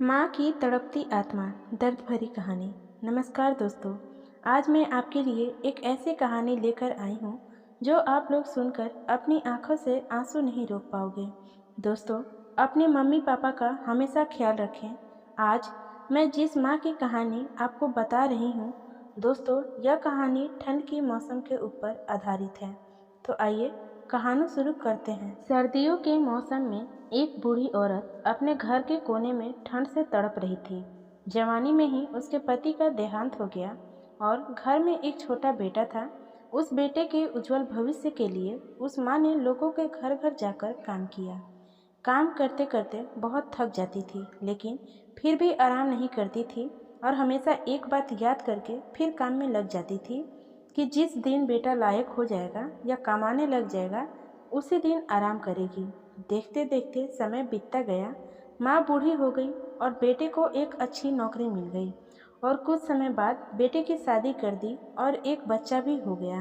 माँ की तड़पती आत्मा, दर्द भरी कहानी। नमस्कार दोस्तों, आज मैं आपके लिए एक ऐसी कहानी लेकर आई हूँ जो आप लोग सुनकर अपनी आंखों से आंसू नहीं रोक पाओगे। दोस्तों, अपने मम्मी पापा का हमेशा ख्याल रखें। आज मैं जिस माँ की कहानी आपको बता रही हूँ, दोस्तों यह कहानी ठंड के मौसम के ऊपर आधारित है। तो आइए कहानी शुरू करते हैं। सर्दियों के मौसम में एक बूढ़ी औरत अपने घर के कोने में ठंड से तड़प रही थी। जवानी में ही उसके पति का देहांत हो गया और घर में एक छोटा बेटा था। उस बेटे के उज्जवल भविष्य के लिए उस माँ ने लोगों के घर घर जाकर काम किया। काम करते करते बहुत थक जाती थी, लेकिन फिर भी आराम नहीं करती थी और हमेशा एक बात याद करके फिर काम में लग जाती थी कि जिस दिन बेटा लायक हो जाएगा या कमाने लग जाएगा उसी दिन आराम करेगी। देखते देखते समय बीतता गया। माँ बूढ़ी हो गई और बेटे को एक अच्छी नौकरी मिल गई और कुछ समय बाद बेटे की शादी कर दी और एक बच्चा भी हो गया।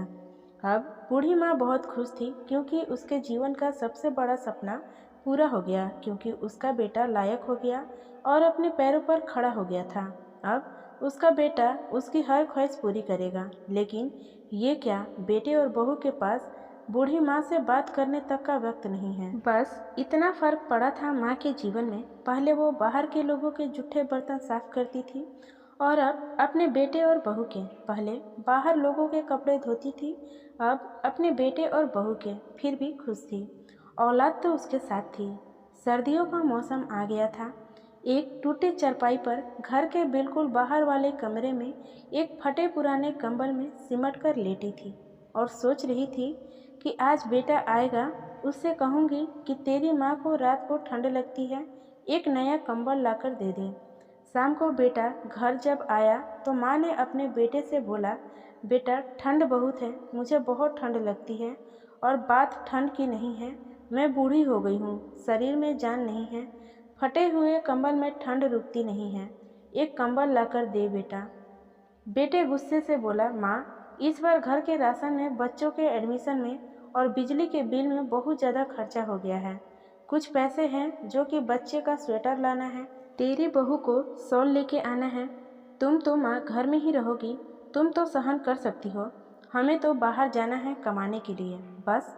अब बूढ़ी माँ बहुत खुश थी क्योंकि उसके जीवन का सबसे बड़ा सपना पूरा हो गया, क्योंकि उसका बेटा लायक हो गया और अपने पैरों पर खड़ा हो गया था। अब उसका बेटा उसकी हर ख्वाहिश पूरी करेगा। लेकिन ये क्या, बेटे और बहू के पास बूढ़ी माँ से बात करने तक का वक्त नहीं है। बस इतना फर्क पड़ा था माँ के जीवन में। पहले वो बाहर के लोगों के जूठे बर्तन साफ करती थी और अब अपने बेटे और बहू के। पहले बाहर लोगों के कपड़े धोती थी, अब अपने बेटे और बहू के। फिर भी खुश थी। औलाद तो उसके साथ थी। सर्दियों का मौसम आ गया था। एक टूटे चारपाई पर घर के बिल्कुल बाहर वाले कमरे में एक फटे पुराने कंबल में सिमट कर लेटी थी और सोच रही थी कि आज बेटा आएगा, उससे कहूँगी कि तेरी माँ को रात को ठंड लगती है, एक नया कंबल लाकर दे दे। शाम को बेटा घर जब आया तो माँ ने अपने बेटे से बोला, बेटा ठंड बहुत है, मुझे बहुत ठंड लगती है और बात ठंड की नहीं है, मैं बूढ़ी हो गई हूँ, शरीर में जान नहीं है, फटे हुए कंबल में ठंड रुकती नहीं है, एक कंबल लाकर दे बेटा। बेटे गुस्से से बोला, माँ इस बार घर के राशन में, बच्चों के एडमिशन में और बिजली के बिल में बहुत ज़्यादा खर्चा हो गया है। कुछ पैसे हैं जो कि बच्चे का स्वेटर लाना है, तेरी बहू को शॉल लेके आना है। तुम तो माँ घर में ही रहोगी, तुम तो सहन कर सकती हो, हमें तो बाहर जाना है कमाने के लिए। बस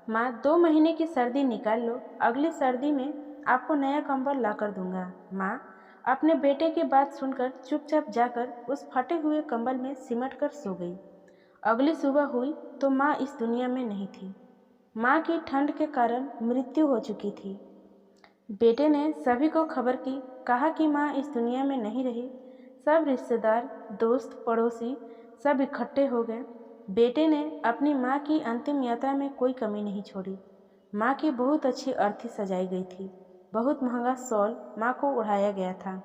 माँ 2 महीने की सर्दी निकाल लो, अगली सर्दी में आपको नया कंबल ला कर दूंगा। माँ अपने बेटे की बात सुनकर चुपचाप जाकर उस फटे हुए कंबल में सिमट कर सो गई। अगली सुबह हुई तो माँ इस दुनिया में नहीं थी। माँ की ठंड के कारण मृत्यु हो चुकी थी। बेटे ने सभी को खबर की, कहा कि माँ इस दुनिया में नहीं रही। सब रिश्तेदार, दोस्त, पड़ोसी सब इकट्ठे हो गए। बेटे ने अपनी माँ की अंतिम यात्रा में कोई कमी नहीं छोड़ी। माँ की बहुत अच्छी अर्थी सजाई गई थी, बहुत महंगा शॉल माँ को ओढ़ाया गया था।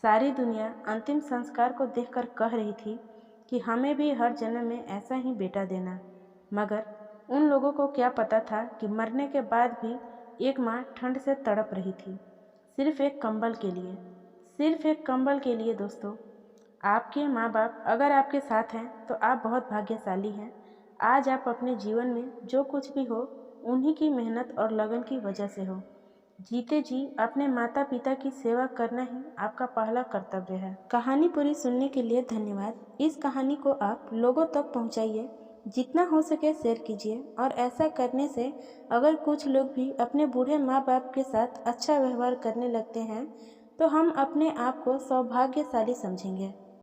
सारी दुनिया अंतिम संस्कार को देखकर कह रही थी कि हमें भी हर जन्म में ऐसा ही बेटा देना। मगर उन लोगों को क्या पता था कि मरने के बाद भी एक माँ ठंड से तड़प रही थी, सिर्फ एक कंबल के लिए, सिर्फ एक कंबल के लिए। दोस्तों, आपके माँ बाप अगर आपके साथ हैं तो आप बहुत भाग्यशाली हैं। आज आप अपने जीवन में जो कुछ भी हो, उन्हीं की मेहनत और लगन की वजह से हो। जीते जी अपने माता पिता की सेवा करना ही आपका पहला कर्तव्य है। कहानी पूरी सुनने के लिए धन्यवाद। इस कहानी को आप लोगों तक पहुंचाइए, जितना हो सके शेयर कीजिए, और ऐसा करने से अगर कुछ लोग भी अपने बूढ़े माँ बाप के साथ अच्छा व्यवहार करने लगते हैं तो हम अपने आप को सौभाग्यशाली समझेंगे।